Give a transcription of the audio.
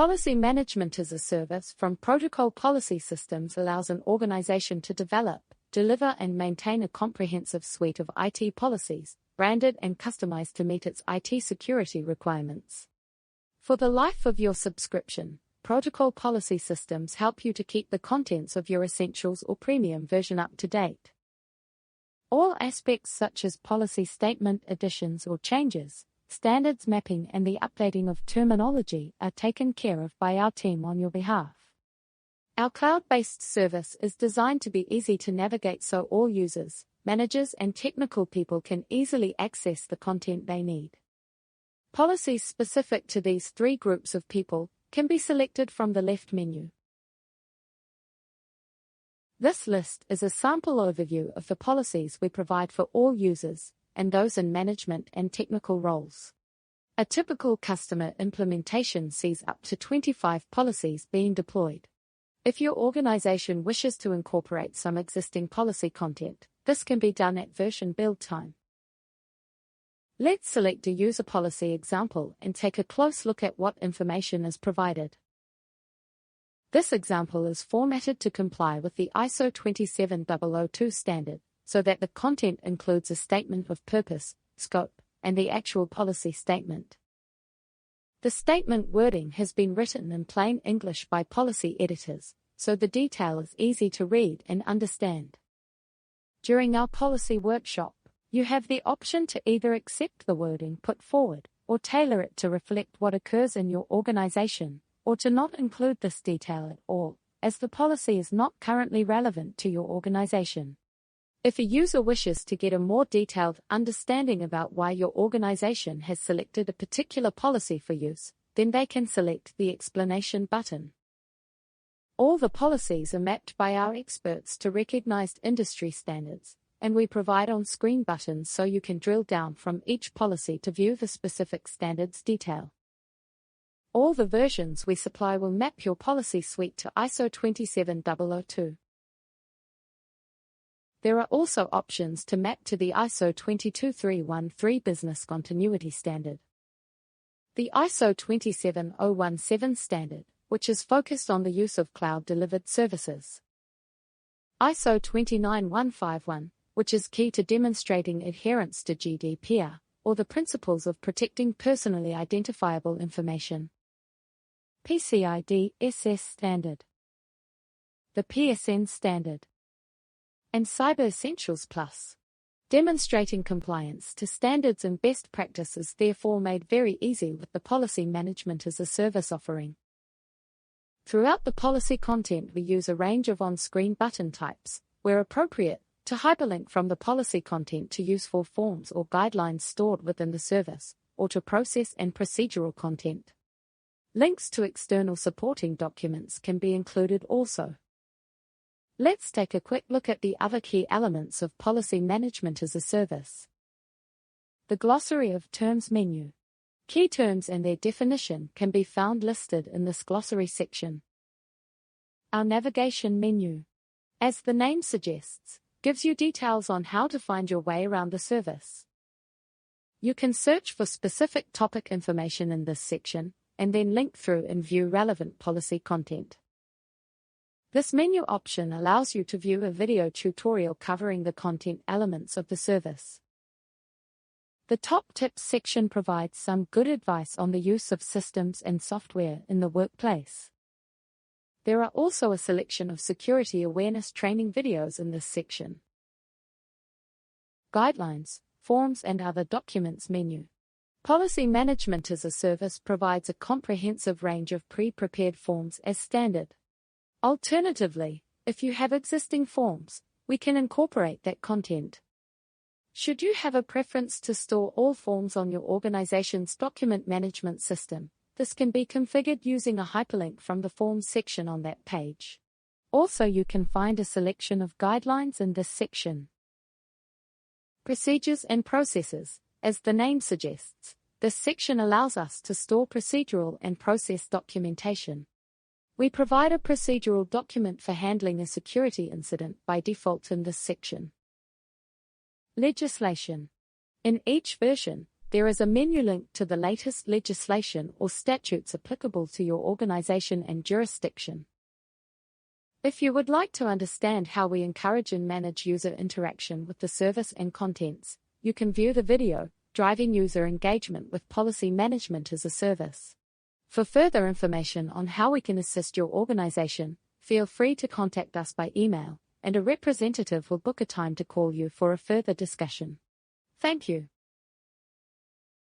Policy management as a service from Protocol Policy Systems allows an organization to develop, deliver and maintain a comprehensive suite of IT policies, branded and customized to meet its IT security requirements. For the life of your subscription, Protocol Policy Systems help you to keep the contents of your Essentials or Premium version up to date. All aspects such as policy statement additions or changes, standards mapping and the updating of terminology are taken care of by our team on your behalf. Our cloud-based service is designed to be easy to navigate so all users, managers and technical people can easily access the content they need. Policies specific to these three groups of people can be selected from the left menu. This list is a sample overview of the policies we provide for all users, and those in management and technical roles. A typical customer implementation sees up to 25 policies being deployed. If your organization wishes to incorporate some existing policy content, this can be done at version build time. Let's select a user policy example and take a close look at what information is provided. This example is formatted to comply with the ISO 27002 standard, so that the content includes a statement of purpose, scope, and the actual policy statement. The statement wording has been written in plain English by policy editors, so the detail is easy to read and understand. During our policy workshop, you have the option to either accept the wording put forward, or tailor it to reflect what occurs in your organization, or to not include this detail at all, as the policy is not currently relevant to your organization. If a user wishes to get a more detailed understanding about why your organization has selected a particular policy for use, then they can select the explanation button. All the policies are mapped by our experts to recognized industry standards, and we provide on-screen buttons so you can drill down from each policy to view the specific standards detail. All the versions we supply will map your policy suite to ISO 27002. There are also options to map to the ISO 22313 Business Continuity Standard. The ISO 27017 standard, which is focused on the use of cloud-delivered services. ISO 29151, which is key to demonstrating adherence to GDPR, or the principles of protecting personally identifiable information. PCI DSS standard. The PSN standard. And Cyber Essentials Plus. Demonstrating compliance to standards and best practices therefore made very easy with the Policy Management as a Service offering. Throughout the policy content we use a range of on-screen button types, where appropriate, to hyperlink from the policy content to useful forms or guidelines stored within the service, or to process and procedural content. Links to external supporting documents can be included also. Let's take a quick look at the other key elements of Policy Management as a Service. The Glossary of Terms menu. Key terms and their definition can be found listed in this glossary section. Our navigation menu, as the name suggests, gives you details on how to find your way around the service. You can search for specific topic information in this section, and then link through and view relevant policy content. This menu option allows you to view a video tutorial covering the content elements of the service. The Top Tips section provides some good advice on the use of systems and software in the workplace. There are also a selection of security awareness training videos in this section. Guidelines, Forms and Other Documents menu. Policy Management as a Service provides a comprehensive range of pre-prepared forms as standard. Alternatively, if you have existing forms, we can incorporate that content. Should you have a preference to store all forms on your organization's document management system, this can be configured using a hyperlink from the Forms section on that page. Also, you can find a selection of guidelines in this section. Procedures and Processes. As the name suggests, this section allows us to store procedural and process documentation. We provide a procedural document for handling a security incident by default in this section. Legislation. In each version, there is a menu link to the latest legislation or statutes applicable to your organization and jurisdiction. If you would like to understand how we encourage and manage user interaction with the service and contents, you can view the video, Driving User Engagement with Policy Management as a Service. For further information on how we can assist your organization, feel free to contact us by email, and a representative will book a time to call you for a further discussion. Thank you.